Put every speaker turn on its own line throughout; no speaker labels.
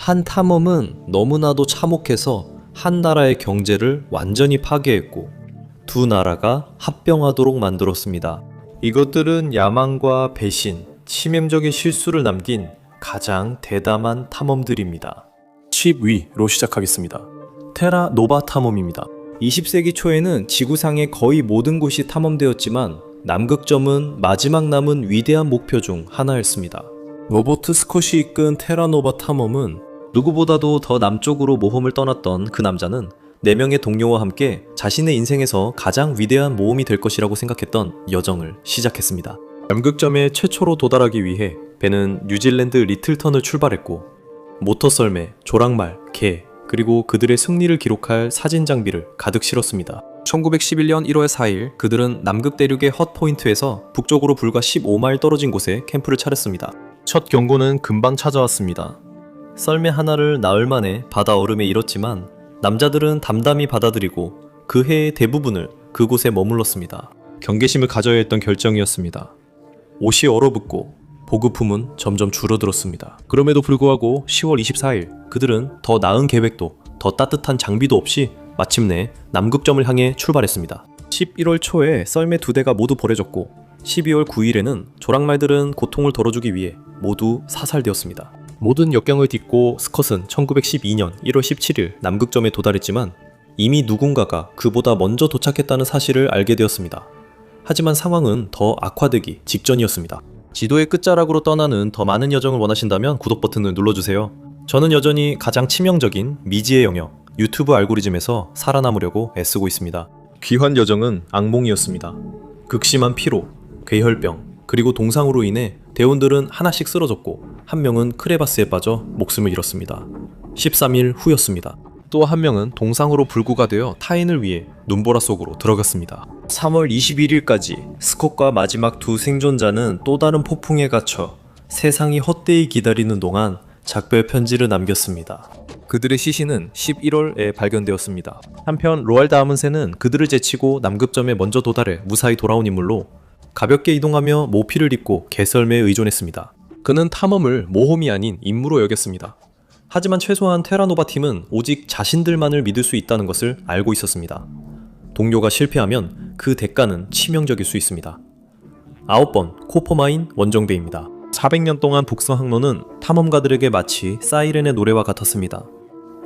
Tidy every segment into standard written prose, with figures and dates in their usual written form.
한 탐험은 너무나도 참혹해서 한 나라의 경제를 완전히 파괴했고 두 나라가 합병하도록 만들었습니다. 이것들은 야망과 배신, 치명적인 실수를 남긴 가장 대담한 탐험들입니다. 10위로 시작하겠습니다. 테라 노바 탐험입니다. 20세기 초에는 지구상의 거의 모든 곳이 탐험되었지만 남극점은 마지막 남은 위대한 목표 중 하나였습니다. 로버트 스콧이 이끈 테라노바 탐험은 누구보다도 더 남쪽으로 모험을 떠났던 그 남자는 4명의 동료와 함께 자신의 인생에서 가장 위대한 모험이 될 것이라고 생각했던 여정을 시작했습니다. 남극점에 최초로 도달하기 위해 배는 뉴질랜드 리틀턴을 출발했고 모터 썰매, 조랑말, 개, 그리고 그들의 승리를 기록할 사진 장비를 가득 실었습니다. 1911년 1월 4일 그들은 남극 대륙의 헛포인트에서 북쪽으로 불과 15마일 떨어진 곳에 캠프를 차렸습니다. 첫 경고는 금방 찾아왔습니다. 썰매 하나를 나흘 만에 바다 얼음에 잃었지만 남자들은 담담히 받아들이고 그 해의 대부분을 그곳에 머물렀습니다. 경계심을 가져야 했던 결정이었습니다. 옷이 얼어붙고 보급품은 점점 줄어들었습니다. 그럼에도 불구하고 10월 24일 그들은 더 나은 계획도 더 따뜻한 장비도 없이 마침내 남극점을 향해 출발했습니다. 11월 초에 썰매 2대가 모두 버려졌고 12월 9일에는 조랑말들은 고통을 덜어주기 위해 모두 사살되었습니다. 모든 역경을 딛고 스컷은 1912년 1월 17일 남극점에 도달했지만 이미 누군가가 그보다 먼저 도착했다는 사실을 알게 되었습니다. 하지만 상황은 더 악화되기 직전이었습니다. 지도의 끝자락으로 떠나는 더 많은 여정을 원하신다면 구독 버튼을 눌러주세요. 저는 여전히 가장 치명적인 미지의 영역, 유튜브 알고리즘에서 살아남으려고 애쓰고 있습니다. 귀환 여정은 악몽이었습니다. 극심한 피로, 괴혈병, 그리고 동상으로 인해 대원들은 하나씩 쓰러졌고 한 명은 크레바스에 빠져 목숨을 잃었습니다. 13일 후였습니다. 또 한 명은 동상으로 불구가 되어 타인을 위해 눈보라 속으로 들어갔습니다. 3월 21일까지 스콧과 마지막 두 생존자는 또 다른 폭풍에 갇혀 세상이 헛되이 기다리는 동안 작별 편지를 남겼습니다. 그들의 시신은 11월에 발견되었습니다. 한편 로알드 아문센은 그들을 제치고 남극점에 먼저 도달해 무사히 돌아온 인물로 가볍게 이동하며 모피를 입고 개썰매에 의존했습니다. 그는 탐험을 모험이 아닌 임무로 여겼습니다. 하지만 최소한 테라노바 팀은 오직 자신들만을 믿을 수 있다는 것을 알고 있었습니다. 동료가 실패하면 그 대가는 치명적일 수 있습니다. 9번 코퍼마인 원정대입니다. 400년 동안 북서 항로는 탐험가들에게 마치 사이렌의 노래와 같았습니다.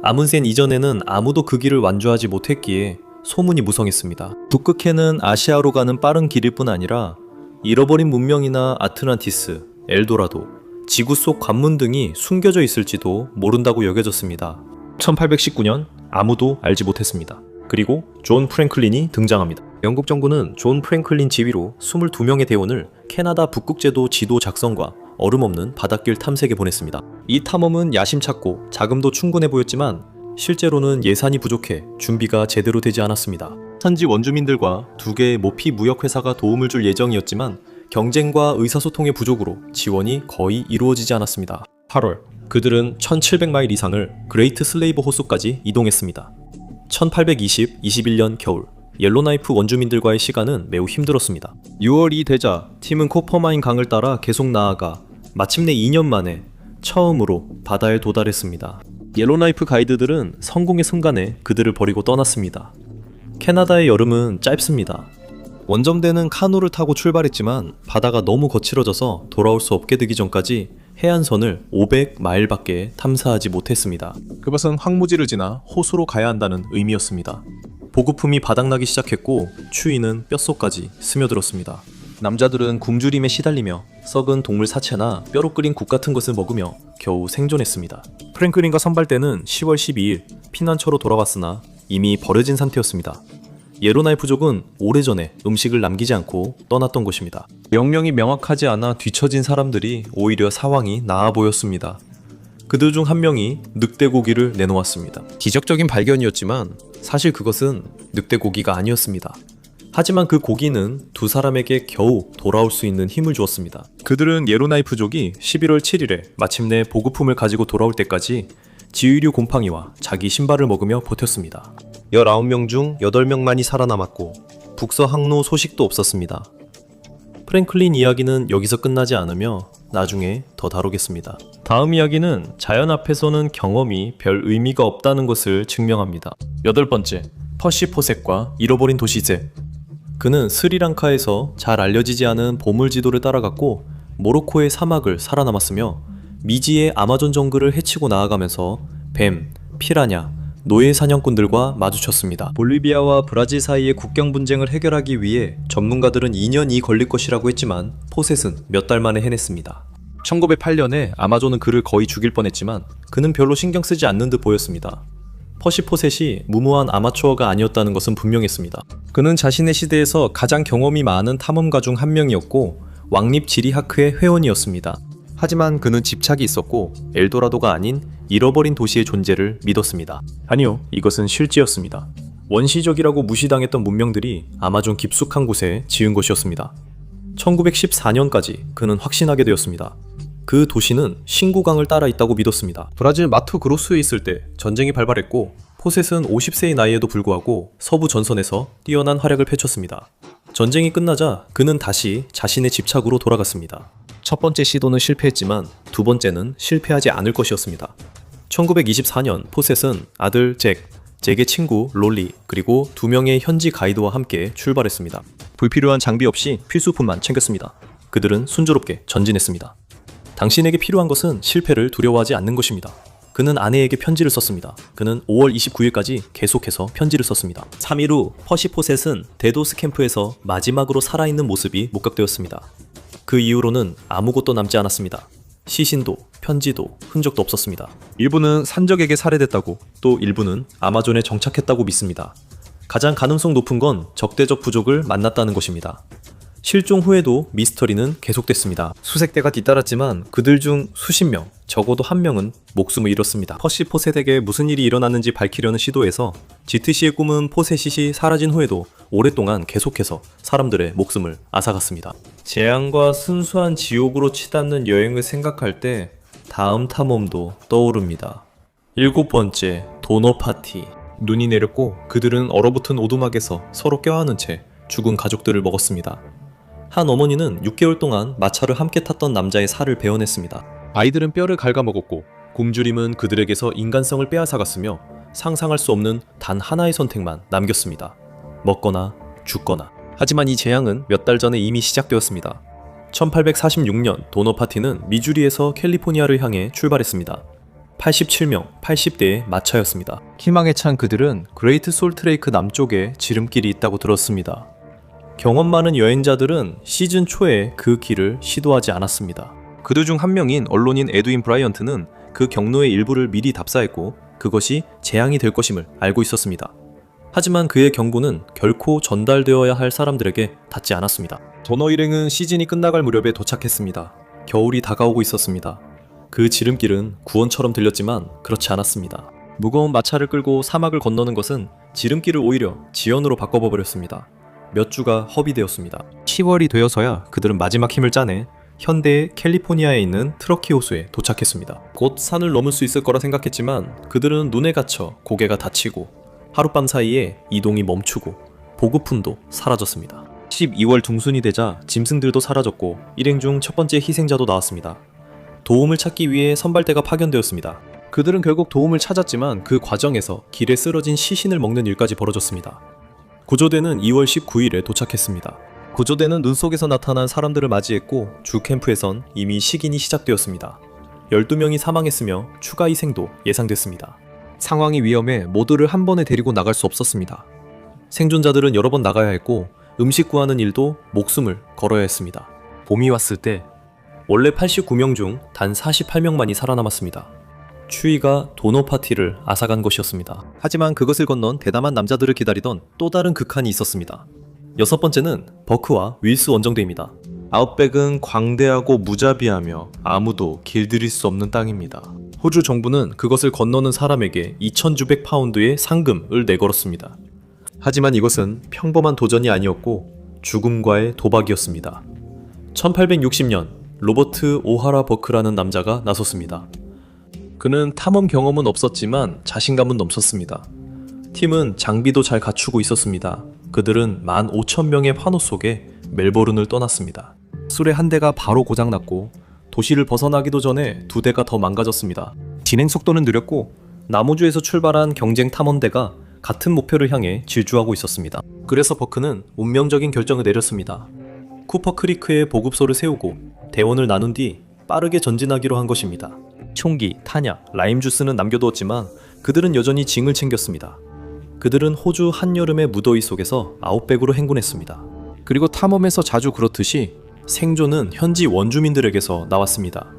아문센 이전에는 아무도 그 길을 완주하지 못했기에 소문이 무성했습니다. 북극해는 아시아로 가는 빠른 길일 뿐 아니라 잃어버린 문명이나 아틀란티스, 엘도라도, 지구 속 관문 등이 숨겨져 있을지도 모른다고 여겨졌습니다. 1819년 아무도 알지 못했습니다. 그리고 존 프랭클린이 등장합니다. 영국 정부는 존 프랭클린 지휘로 22명의 대원을 캐나다 북극제도 지도 작성과 얼음 없는 바닷길 탐색에 보냈습니다. 이 탐험은 야심찼고 자금도 충분해 보였지만 실제로는 예산이 부족해 준비가 제대로 되지 않았습니다. 현지 원주민들과 2개의 모피 무역회사가 도움을 줄 예정이었지만 경쟁과 의사소통의 부족으로 지원이 거의 이루어지지 않았습니다. 8월, 그들은 1700마일 이상을 그레이트 슬레이브 호수까지 이동했습니다. 1821년 겨울, 옐로나이프 원주민들과의 시간은 매우 힘들었습니다. 6월이 되자 팀은 코퍼마인 강을 따라 계속 나아가 마침내 2년 만에 처음으로 바다에 도달했습니다. 옐로나이프 가이드들은 성공의 순간에 그들을 버리고 떠났습니다. 캐나다의 여름은 짧습니다. 원정대는 카누를 타고 출발했지만 바다가 너무 거칠어져서 돌아올 수 없게 되기 전까지 해안선을 500마일밖에 탐사하지 못했습니다. 그것은 황무지를 지나 호수로 가야 한다는 의미였습니다. 보급품이 바닥나기 시작했고 추위는 뼛속까지 스며들었습니다. 남자들은 굶주림에 시달리며 썩은 동물 사체나 뼈로 끓인 국 같은 것을 먹으며 겨우 생존했습니다. 프랭클린과 선발대는 10월 12일 피난처로 돌아왔으나 이미 버려진 상태였습니다. 예로나이프족은 오래전에 음식을 남기지 않고 떠났던 곳입니다. 명령이 명확하지 않아 뒤처진 사람들이 오히려 상황이 나아 보였습니다. 그들 중 한 명이 늑대고기를 내놓았습니다. 기적적인 발견이었지만 사실 그것은 늑대고기가 아니었습니다. 하지만 그 고기는 두 사람에게 겨우 돌아올 수 있는 힘을 주었습니다. 그들은 예로나이프족이 11월 7일에 마침내 보급품을 가지고 돌아올 때까지 지휘류 곰팡이와 자기 신발을 먹으며 버텼습니다. 19명 중 8명만이 살아남았고 북서 항로 소식도 없었습니다. 프랭클린 이야기는 여기서 끝나지 않으며 나중에 더 다루겠습니다. 다음 이야기는 자연 앞에서는 경험이 별 의미가 없다는 것을 증명합니다. 8번째, 퍼시포셋과 잃어버린 도시제. 그는 스리랑카에서 잘 알려지지 않은 보물 지도를 따라갔고 모로코의 사막을 살아남았으며 미지의 아마존 정글을 헤치고 나아가면서 뱀, 피라냐, 노예 사냥꾼들과 마주쳤습니다. 볼리비아와 브라질 사이의 국경 분쟁을 해결하기 위해 전문가들은 2년이 걸릴 것이라고 했지만 포셋은 몇 달 만에 해냈습니다. 1908년에 아마존은 그를 거의 죽일 뻔했지만 그는 별로 신경 쓰지 않는 듯 보였습니다. 퍼시포셋이 무모한 아마추어가 아니었다는 것은 분명했습니다. 그는 자신의 시대에서 가장 경험이 많은 탐험가 중 한 명이었고 왕립 지리하크의 회원이었습니다. 하지만 그는 집착이 있었고 엘도라도가 아닌 잃어버린 도시의 존재를 믿었습니다. 아니요, 이것은 실지였습니다. 원시적이라고 무시당했던 문명들이 아마존 깊숙한 곳에 지은 것이었습니다. 1914년까지 그는 확신하게 되었습니다. 그 도시는 신구강을 따라 있다고 믿었습니다. 브라질 마토그로스에 있을 때 전쟁이 발발했고 포셋은 50세의 나이에도 불구하고 서부 전선에서 뛰어난 활약을 펼쳤습니다. 전쟁이 끝나자 그는 다시 자신의 집착으로 돌아갔습니다. 첫 번째 시도는 실패했지만 두 번째는 실패하지 않을 것이었습니다. 1924년 포셋은 아들 잭의 친구 롤리, 그리고 2명의 현지 가이드와 함께 출발했습니다. 불필요한 장비 없이 필수품만 챙겼습니다. 그들은 순조롭게 전진했습니다. 당신에게 필요한 것은 실패를 두려워하지 않는 것입니다. 그는 아내에게 편지를 썼습니다. 그는 5월 29일까지 계속해서 편지를 썼습니다. 3일 후 퍼시포셋은 데도스 캠프에서 마지막으로 살아있는 모습이 목격되었습니다. 그 이후로는 아무것도 남지 않았습니다. 시신도 편지도 흔적도 없었습니다. 일부는 산적에게 살해됐다고, 또 일부는 아마존에 정착했다고 믿습니다. 가장 가능성 높은 건 적대적 부족을 만났다는 것입니다. 실종 후에도 미스터리는 계속됐습니다. 수백 대가 뒤따랐지만 그들 중 수십 명, 적어도 한 명은 목숨을 잃었습니다. 퍼시포셋에게 무슨 일이 일어났는지 밝히려는 시도에서 지트시의 꿈은 포셋이 사라진 후에도 오랫동안 계속해서 사람들의 목숨을 앗아갔습니다. 재앙과 순수한 지옥으로 치닫는 여행을 생각할 때 다음 탐험도 떠오릅니다. 7번째, 도너 파티. 눈이 내렸고 그들은 얼어붙은 오두막에서 서로 껴안은 채 죽은 가족들을 먹었습니다. 한 어머니는 6개월 동안 마차를 함께 탔던 남자의 살을 베어냈습니다. 아이들은 뼈를 갉아먹었고 굶주림은 그들에게서 인간성을 빼앗아갔으며 상상할 수 없는 단 하나의 선택만 남겼습니다. 먹거나 죽거나. 하지만 이 재앙은 몇 달 전에 이미 시작되었습니다. 1846년 도너 파티는 미주리에서 캘리포니아를 향해 출발했습니다. 87명, 80대의 마차였습니다. 희망에 찬 그들은 그레이트 솔트레이크 남쪽에 지름길이 있다고 들었습니다. 경험 많은 여행자들은 시즌 초에 그 길을 시도하지 않았습니다. 그들 중 한 명인 언론인 에드윈 브라이언트는 그 경로의 일부를 미리 답사했고 그것이 재앙이 될 것임을 알고 있었습니다. 하지만 그의 경고는 결코 전달되어야 할 사람들에게 닿지 않았습니다. 도너 일행은 시즌이 끝나갈 무렵에 도착했습니다. 겨울이 다가오고 있었습니다. 그 지름길은 구원처럼 들렸지만 그렇지 않았습니다. 무거운 마차를 끌고 사막을 건너는 것은 지름길을 오히려 지연으로 바꿔버렸습니다. 몇 주가 허비되었습니다. 10월이 되어서야 그들은 마지막 힘을 짜내 현대의 캘리포니아에 있는 트러키 호수에 도착했습니다. 곧 산을 넘을 수 있을 거라 생각했지만 그들은 눈에 갇혀 고개가 다치고 하룻밤 사이에 이동이 멈추고 보급품도 사라졌습니다. 12월 중순이 되자 짐승들도 사라졌고 일행 중 첫 번째 희생자도 나왔습니다. 도움을 찾기 위해 선발대가 파견되었습니다. 그들은 결국 도움을 찾았지만 그 과정에서 길에 쓰러진 시신을 먹는 일까지 벌어졌습니다. 구조대는 2월 19일에 도착했습니다. 구조대는 눈 속에서 나타난 사람들을 맞이했고 주 캠프에선 이미 식인이 시작되었습니다. 12명이 사망했으며 추가 희생도 예상됐습니다. 상황이 위험해 모두를 한 번에 데리고 나갈 수 없었습니다. 생존자들은 여러 번 나가야 했고 음식 구하는 일도 목숨을 걸어야 했습니다. 봄이 왔을 때 원래 89명 중 단 48명만이 살아남았습니다. 추위가 도너 파티를 앗아간 것이었습니다. 하지만 그것을 건넌 대담한 남자들을 기다리던 또 다른 극한이 있었습니다. 6번째는 버크와 윌스 원정대입니다. 아웃백은 광대하고 무자비하며 아무도 길들일 수 없는 땅입니다. 호주 정부는 그것을 건너는 사람에게 2,600파운드의 상금을 내걸었습니다. 하지만 이것은 평범한 도전이 아니었고 죽음과의 도박이었습니다. 1860년 로버트 오하라 버크라는 남자가 나섰습니다. 그는 탐험 경험은 없었지만 자신감은 넘쳤습니다. 팀은 장비도 잘 갖추고 있었습니다. 그들은 15,000명의 환호 속에 멜버른을 떠났습니다. 술의 한 대가 바로 고장났고 도시를 벗어나기도 전에 두 대가 더 망가졌습니다. 진행 속도는 느렸고 나무주에서 출발한 경쟁 탐험대가 같은 목표를 향해 질주하고 있었습니다. 그래서 버크는 운명적인 결정을 내렸습니다. 쿠퍼 크리크에 보급소를 세우고 대원을 나눈 뒤 빠르게 전진하기로 한 것입니다. 총기, 탄약, 라임 주스는 남겨두었지만 그들은 여전히 징을 챙겼습니다. 그들은 호주 한여름의 무더위 속에서 아웃백으로 행군했습니다. 그리고 탐험에서 자주 그렇듯이 생존은 현지 원주민들에게서 나왔습니다.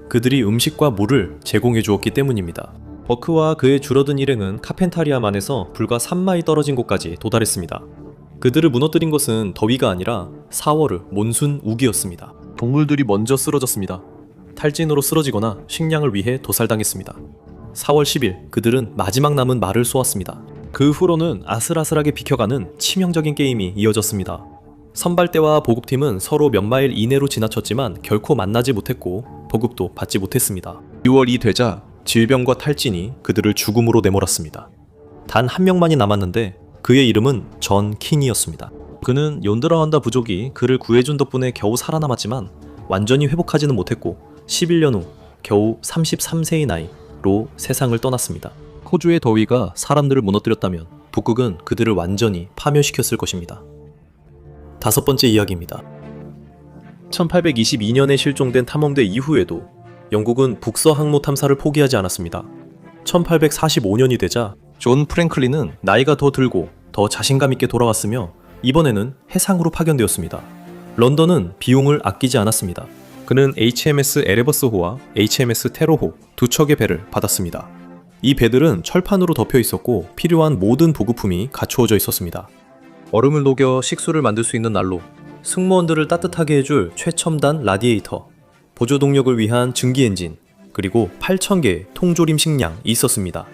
그들이 음식과 물을 제공해 주었기 때문입니다. 버크와 그의 줄어든 일행은 카펜타리아만에서 불과 3마일 떨어진 곳까지 도달했습니다. 그들을 무너뜨린 것은 더위가 아니라 4월의 몬순 우기였습니다. 동물들이 먼저 쓰러졌습니다. 탈진으로 쓰러지거나 식량을 위해 도살당했습니다. 4월 10일 그들은 마지막 남은 말을 쏘았습니다. 그 후로는 아슬아슬하게 비켜가는 치명적인 게임이 이어졌습니다. 선발대와 보급팀은 서로 몇 마일 이내로 지나쳤지만 결코 만나지 못했고 보급도 받지 못했습니다. 6월이 되자 질병과 탈진이 그들을 죽음으로 내몰았습니다. 단 한 명만이 남았는데 그의 이름은 전 킹이었습니다. 그는 욘드라완다 부족이 그를 구해준 덕분에 겨우 살아남았지만 완전히 회복하지는 못했고 11년 후 겨우 33세의 나이로 세상을 떠났습니다. 호주의 더위가 사람들을 무너뜨렸다면 북극은 그들을 완전히 파멸시켰을 것입니다. 다섯 번째 이야기입니다. 1822년에 실종된 탐험대 이후에도 영국은 북서 항로 탐사를 포기하지 않았습니다. 1845년이 되자 존 프랭클린은 나이가 더 들고 더 자신감 있게 돌아왔으며 이번에는 해상으로 파견되었습니다. 런던은 비용을 아끼지 않았습니다. 그는 HMS 에레버스호와 HMS 테러호 두 척의 배를 받았습니다. 이 배들은 철판으로 덮여 있었고 필요한 모든 보급품이 갖추어져 있었습니다. 얼음을 녹여 식수를 만들 수 있는 난로, 승무원들을 따뜻하게 해줄 최첨단 라디에이터, 보조 동력을 위한 증기 엔진, 그리고 8,000개의 통조림 식량이 있었습니다.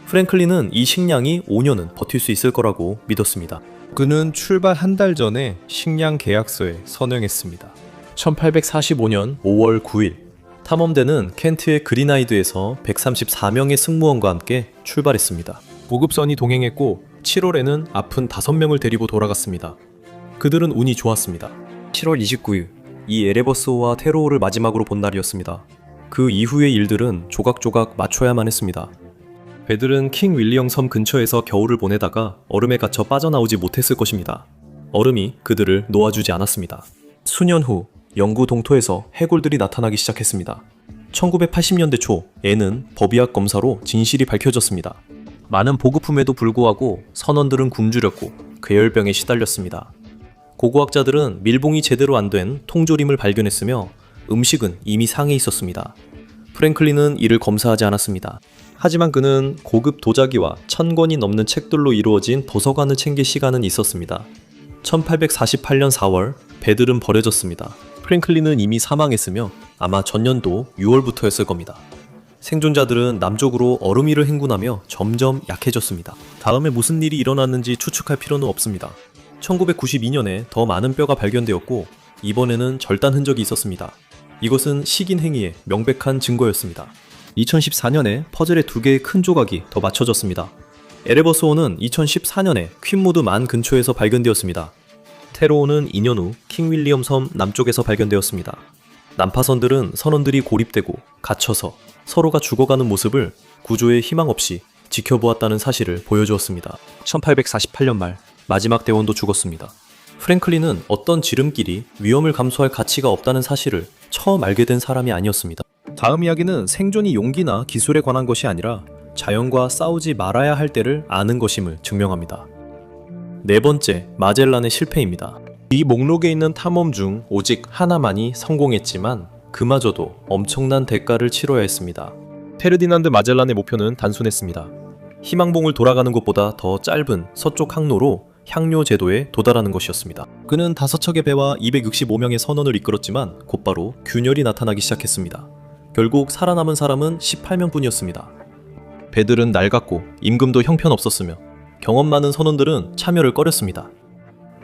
프랭클린은 이 식량이 5년은 버틸 수 있을 거라고 믿었습니다. 그는 출발 한 달 전에 식량 계약서에 서명했습니다. 1845년 5월 9일 탐험대는 켄트의 그린아이드에서 134명의 승무원과 함께 출발했습니다. 보급선이 동행했고 7월에는 아픈 5명을 데리고 돌아갔습니다. 그들은 운이 좋았습니다. 7월 29일 이 에레버스호와 테로호를 마지막으로 본 날이었습니다. 그 이후의 일들은 조각조각 맞춰야만 했습니다. 배들은 킹 윌리엄 섬 근처에서 겨울을 보내다가 얼음에 갇혀 빠져나오지 못했을 것입니다. 얼음이 그들을 놓아주지 않았습니다. 수년 후 영구 동토에서 해골들이 나타나기 시작했습니다. 1980년대 초 애는 법의학 검사로 진실이 밝혀졌습니다. 많은 보급품에도 불구하고 선원들은 굶주렸고 괴열병에 시달렸습니다. 고고학자들은 밀봉이 제대로 안 된 통조림을 발견했으며 음식은 이미 상해 있었습니다. 프랭클린은 이를 검사하지 않았습니다. 하지만 그는 고급 도자기와 1000권이 넘는 책들로 이루어진 도서관을 챙길 시간은 있었습니다. 1848년 4월 배들은 버려졌습니다. 프랭클린은 이미 사망했으며 아마 전년도 6월부터였을 겁니다. 생존자들은 남쪽으로 얼음 위를 행군하며 점점 약해졌습니다. 다음에 무슨 일이 일어났는지 추측할 필요는 없습니다. 1992년에 더 많은 뼈가 발견되었고 이번에는 절단 흔적이 있었습니다. 이것은 식인 행위의 명백한 증거였습니다. 2014년에 퍼즐의 2개의 큰 조각이 더 맞춰졌습니다. 에레버스호는 2014년에 퀸무드 만 근처에서 발견되었습니다. 테로호는 2년 후 킹 윌리엄 섬 남쪽에서 발견되었습니다. 난파선들은 선원들이 고립되고 갇혀서 서로가 죽어가는 모습을 구조에 희망 없이 지켜보았다는 사실을 보여주었습니다. 1848년 말 마지막 대원도 죽었습니다. 프랭클린은 어떤 지름길이 위험을 감수할 가치가 없다는 사실을 처음 알게 된 사람이 아니었습니다. 다음 이야기는 생존이 용기나 기술에 관한 것이 아니라 자연과 싸우지 말아야 할 때를 아는 것임을 증명합니다. 네 번째, 마젤란의 실패입니다. 이 목록에 있는 탐험 중 오직 하나만이 성공했지만 그마저도 엄청난 대가를 치러야 했습니다. 페르디난드 마젤란의 목표는 단순했습니다. 희망봉을 돌아가는 것보다 더 짧은 서쪽 항로로 향료 제도에 도달하는 것이었습니다. 그는 5척의 배와 265명의 선원을 이끌었지만 곧바로 균열이 나타나기 시작했습니다. 결국 살아남은 사람은 18명뿐이었습니다. 배들은 낡았고 임금도 형편없었으며 경험 많은 선원들은 참여를 꺼렸습니다.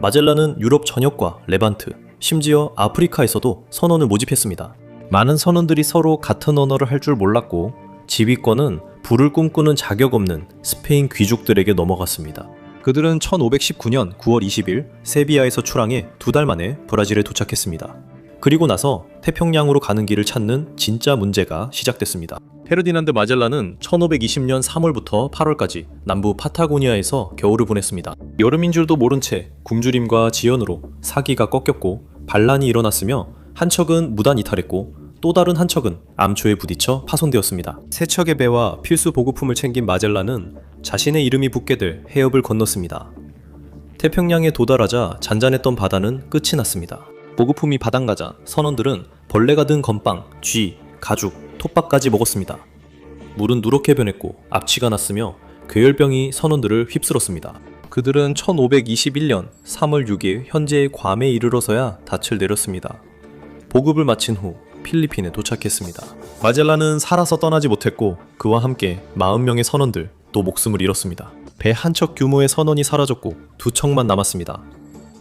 마젤란은 유럽 전역과 레반트, 심지어 아프리카에서도 선원을 모집했습니다. 많은 선원들이 서로 같은 언어를 할 줄 몰랐고 지휘권은 부를 꿈꾸는 자격 없는 스페인 귀족들에게 넘어갔습니다. 그들은 1519년 9월 20일 세비야에서 출항해 2달 만에 브라질에 도착했습니다. 그리고 나서 태평양으로 가는 길을 찾는 진짜 문제가 시작됐습니다. 페르디난드 마젤란은 1520년 3월부터 8월까지 남부 파타고니아에서 겨울을 보냈습니다. 여름인 줄도 모른 채 굶주림과 지연으로 사기가 꺾였고 반란이 일어났으며 한 척은 무단 이탈했고 또 다른 한 척은 암초에 부딪혀 파손되었습니다. 세 척의 배와 필수 보급품을 챙긴 마젤란은 자신의 이름이 붙게 될 해협을 건넜습니다. 태평양에 도달하자 잔잔했던 바다는 끝이 났습니다. 보급품이 바닥나자 선원들은 벌레가 든 건빵, 쥐, 가죽, 톱밥까지 먹었습니다. 물은 누렇게 변했고 압취가 났으며 괴열병이 선원들을 휩쓸었습니다. 그들은 1521년 3월 6일 현재의 괌에 이르러서야 닻을 내렸습니다. 보급을 마친 후 필리핀에 도착했습니다. 마젤란은 살아서 떠나지 못했고 그와 함께 40명의 선원들 또 목숨을 잃었습니다. 배 한 척 규모의 선원이 사라졌고 두 척만 남았습니다.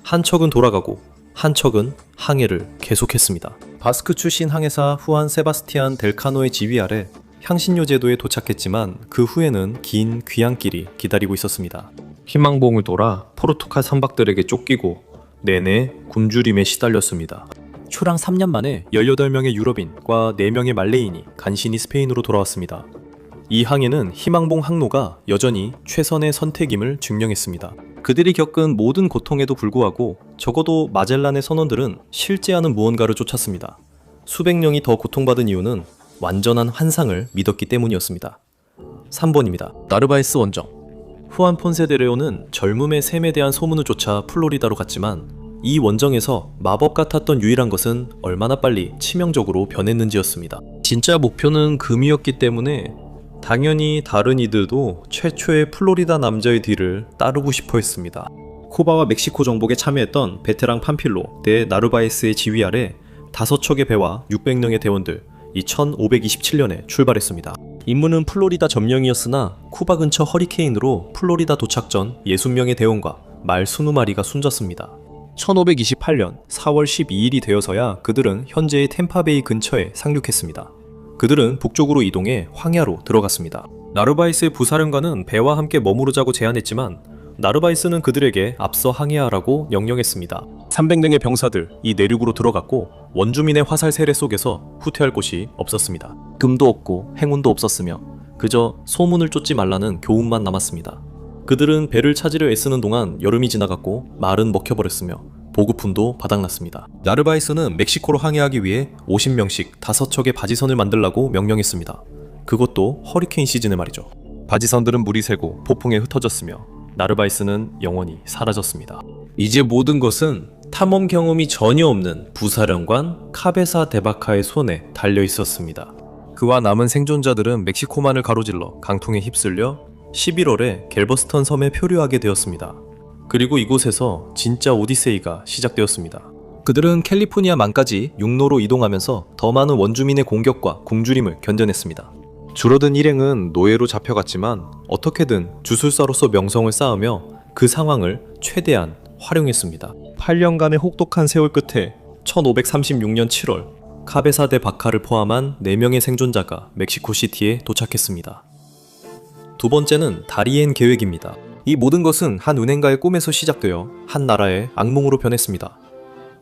한 척은 돌아가고 한 척은 항해를 계속했습니다. 바스크 출신 항해사 후안 세바스티안 델카노의 지휘 아래 향신료 제도에 도착했지만 그 후에는 긴 귀향길이 기다리고 있었습니다. 희망봉을 돌아 포르투갈 선박들에게 쫓기고 내내 굶주림에 시달렸습니다. 초랑 3년 만에 18명의 유럽인과 4명의 말레인이 간신히 스페인으로 돌아왔습니다. 이 항해는 희망봉 항로가 여전히 최선의 선택임을 증명했습니다. 그들이 겪은 모든 고통에도 불구하고 적어도 마젤란의 선원들은 실제하는 무언가를 쫓았습니다. 수백 명이 더 고통받은 이유는 완전한 환상을 믿었기 때문이었습니다. 3번입니다. 나르바에스 원정. 후안 폰세데레오는 젊음의 셈에 대한 소문을 쫓아 플로리다로 갔지만 이 원정에서 마법 같았던 유일한 것은 얼마나 빨리 치명적으로 변했는지였습니다. 진짜 목표는 금이었기 때문에 당연히 다른 이들도 최초의 플로리다 남자의 뒤를 따르고 싶어 했습니다. 쿠바와 멕시코 정복에 참여했던 베테랑 판필로 대 나르바에스의 지휘 아래 5척의 배와 600명의 대원들 이 1527년에 출발했습니다. 임무는 플로리다 점령이었으나 쿠바 근처 허리케인으로 플로리다 도착 전 60명의 대원과 말 20마리가 숨졌습니다. 1528년 4월 12일이 되어서야 그들은 현재의 템파베이 근처에 상륙했습니다. 그들은 북쪽으로 이동해 황야로 들어갔습니다. 나르바이스의 부사령관은 배와 함께 머무르자고 제안했지만 나르바이스는 그들에게 앞서 항해하라고 명령했습니다. 300명의 병사들 이 내륙으로 들어갔고 원주민의 화살 세례 속에서 후퇴할 곳이 없었습니다. 금도 없고 행운도 없었으며 그저 소문을 쫓지 말라는 교훈만 남았습니다. 그들은 배를 찾으려 애쓰는 동안 여름이 지나갔고 말은 먹혀버렸으며 보급품도 바닥났습니다. 나르바이스는 멕시코로 항해하기 위해 50명씩 5척의 바지선을 만들라고 명령했습니다. 그것도 허리케인 시즌에 말이죠. 바지선들은 물이 새고 폭풍에 흩어졌으며 나르바이스는 영원히 사라졌습니다. 이제 모든 것은 탐험 경험이 전혀 없는 부사령관 카베사 데바카의 손에 달려 있었습니다. 그와 남은 생존자들은 멕시코만을 가로질러 강통에 휩쓸려 11월에 갤버스턴 섬에 표류하게 되었습니다. 그리고 이곳에서 진짜 오디세이가 시작되었습니다. 그들은 캘리포니아만까지 육로로 이동하면서 더 많은 원주민의 공격과 굶주림을 견뎌냈습니다. 줄어든 일행은 노예로 잡혀갔지만 어떻게든 주술사로서 명성을 쌓으며 그 상황을 최대한 활용했습니다. 8년간의 혹독한 세월 끝에 1536년 7월 카베사 데 바카를 포함한 4명의 생존자가 멕시코시티에 도착했습니다. 두 번째는 다리엔 계획입니다. 이 모든 것은 한 은행가의 꿈에서 시작되어 한 나라의 악몽으로 변했습니다.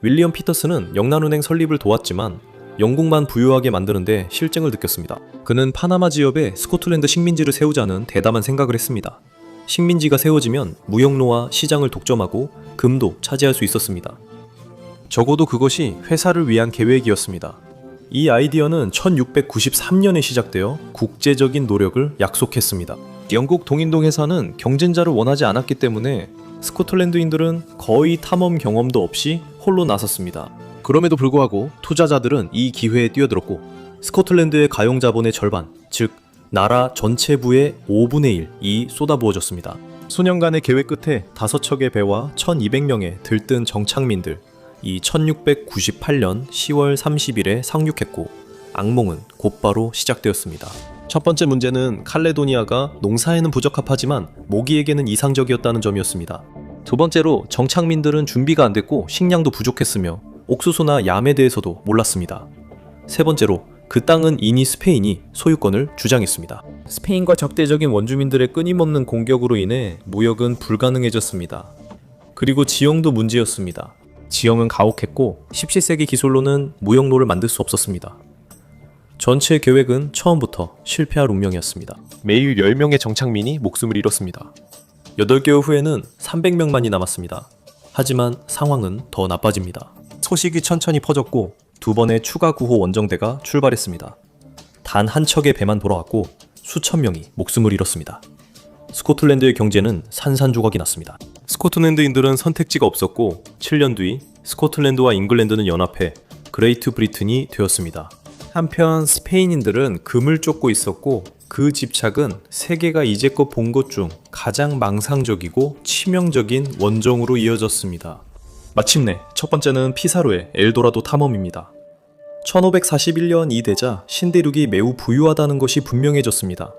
윌리엄 피터스는 영란은행 설립을 도왔지만 영국만 부유하게 만드는데 실증을 느꼈습니다. 그는 파나마 지역에 스코틀랜드 식민지를 세우자는 대담한 생각을 했습니다. 식민지가 세워지면 무역로와 시장을 독점하고 금도 차지할 수 있었습니다. 적어도 그것이 회사를 위한 계획이었습니다. 이 아이디어는 1693년에 시작되어 국제적인 노력을 약속했습니다. 영국 동인도 회사는 경쟁자를 원하지 않았기 때문에 스코틀랜드인들은 거의 탐험 경험도 없이 홀로 나섰습니다. 그럼에도 불구하고 투자자들은 이 기회에 뛰어들었고 스코틀랜드의 가용 자본의 절반, 즉 나라 전체 부의 5분의 1이 쏟아부어졌습니다. 수년간의 계획 끝에 5척의 배와 1200명의 들뜬 정착민들 이 1698년 10월 30일에 상륙했고 악몽은 곧바로 시작되었습니다. 첫 번째 문제는 칼레도니아가 농사에는 부적합하지만 모기에게는 이상적이었다는 점이었습니다. 두 번째로 정착민들은 준비가 안 됐고 식량도 부족했으며 옥수수나 얌에 대해서도 몰랐습니다. 세 번째로 그 땅은 이미 스페인이 소유권을 주장했습니다. 스페인과 적대적인 원주민들의 끊임없는 공격으로 인해 무역은 불가능해졌습니다. 그리고 지형도 문제였습니다. 지형은 가혹했고 17세기 기술로는 무역로를 만들 수 없었습니다. 전체 계획은 처음부터 실패할 운명이었습니다. 매일 10명의 정착민이 목숨을 잃었습니다. 8개월 후에는 300명만이 남았습니다. 하지만 상황은 더 나빠집니다. 소식이 천천히 퍼졌고 2번의 추가 구호 원정대가 출발했습니다. 단 한 척의 배만 돌아왔고 수천 명이 목숨을 잃었습니다. 스코틀랜드의 경제는 산산조각이 났습니다. 스코틀랜드인들은 선택지가 없었고 7년 뒤 스코틀랜드와 잉글랜드는 연합해 그레이트 브리튼이 되었습니다. 한편 스페인인들은 금을 쫓고 있었고 그 집착은 세계가 이제껏 본 것 중 가장 망상적이고 치명적인 원정으로 이어졌습니다. 마침내 첫 번째는 피사로의 엘도라도 탐험입니다. 1541년 이 되자 신대륙이 매우 부유하다는 것이 분명해졌습니다.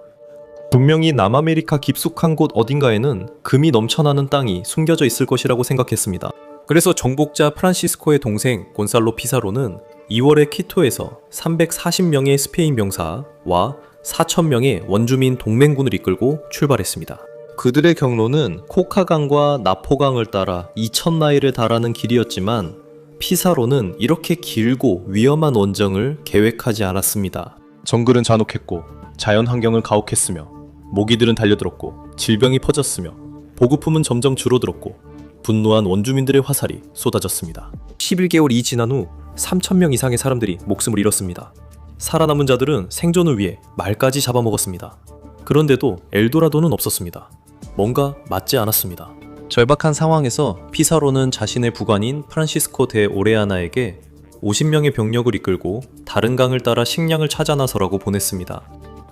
분명히 남아메리카 깊숙한 곳 어딘가에는 금이 넘쳐나는 땅이 숨겨져 있을 것이라고 생각했습니다. 그래서 정복자 프란시스코의 동생 곤살로 피사로는 2월에 키토에서 340명의 스페인 병사와 4,000명의 원주민 동맹군을 이끌고 출발했습니다. 그들의 경로는 코카강과 나포강을 따라 2,000마일에 달하는 길이었지만 피사로는 이렇게 길고 위험한 원정을 계획하지 않았습니다. 정글은 잔혹했고 자연 환경은 가혹했으며 모기들은 달려들었고 질병이 퍼졌으며 보급품은 점점 줄어들었고 분노한 원주민들의 화살이 쏟아졌습니다. 11개월이 지난 후 3,000명 이상의 사람들이 목숨을 잃었습니다. 살아남은 자들은 생존을 위해 말까지 잡아먹었습니다. 그런데도 엘도라도는 없었습니다. 뭔가 맞지 않았습니다. 절박한 상황에서 피사로는 자신의 부관인 프란시스코 데 오레아나에게 50명의 병력을 이끌고 다른 강을 따라 식량을 찾아 나서라고 보냈습니다.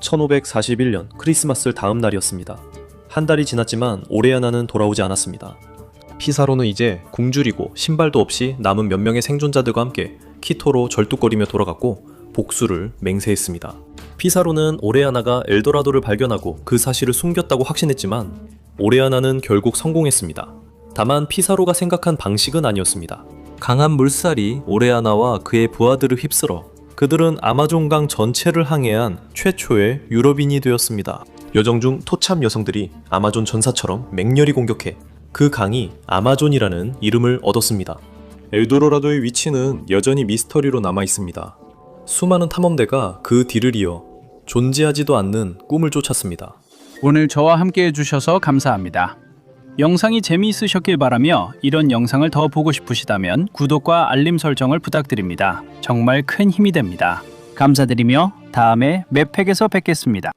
1541년 크리스마스 다음 날이었습니다. 한 달이 지났지만 오레아나는 돌아오지 않았습니다. 피사로는 이제 굶주리고 신발도 없이 남은 몇 명의 생존자들과 함께 키토로 절뚝거리며 돌아갔고 복수를 맹세했습니다. 피사로는 오레아나가 엘도라도를 발견하고 그 사실을 숨겼다고 확신했지만 오레아나는 결국 성공했습니다. 다만 피사로가 생각한 방식은 아니었습니다. 강한 물살이 오레아나와 그의 부하들을 휩쓸어 그들은 아마존강 전체를 항해한 최초의 유럽인이 되었습니다. 여정 중 토참 여성들이 아마존 전사처럼 맹렬히 공격해 그 강이 아마존이라는 이름을 얻었습니다. 엘도라도의 위치는 여전히 미스터리로 남아있습니다. 수많은 탐험대가 그 뒤를 이어 존재하지도 않는 꿈을 쫓았습니다.
오늘 저와 함께 해주셔서 감사합니다. 영상이 재미있으셨길 바라며 이런 영상을 더 보고 싶으시다면 구독과 알림 설정을 부탁드립니다. 정말 큰 힘이 됩니다. 감사드리며 다음에 맵팩에서 뵙겠습니다.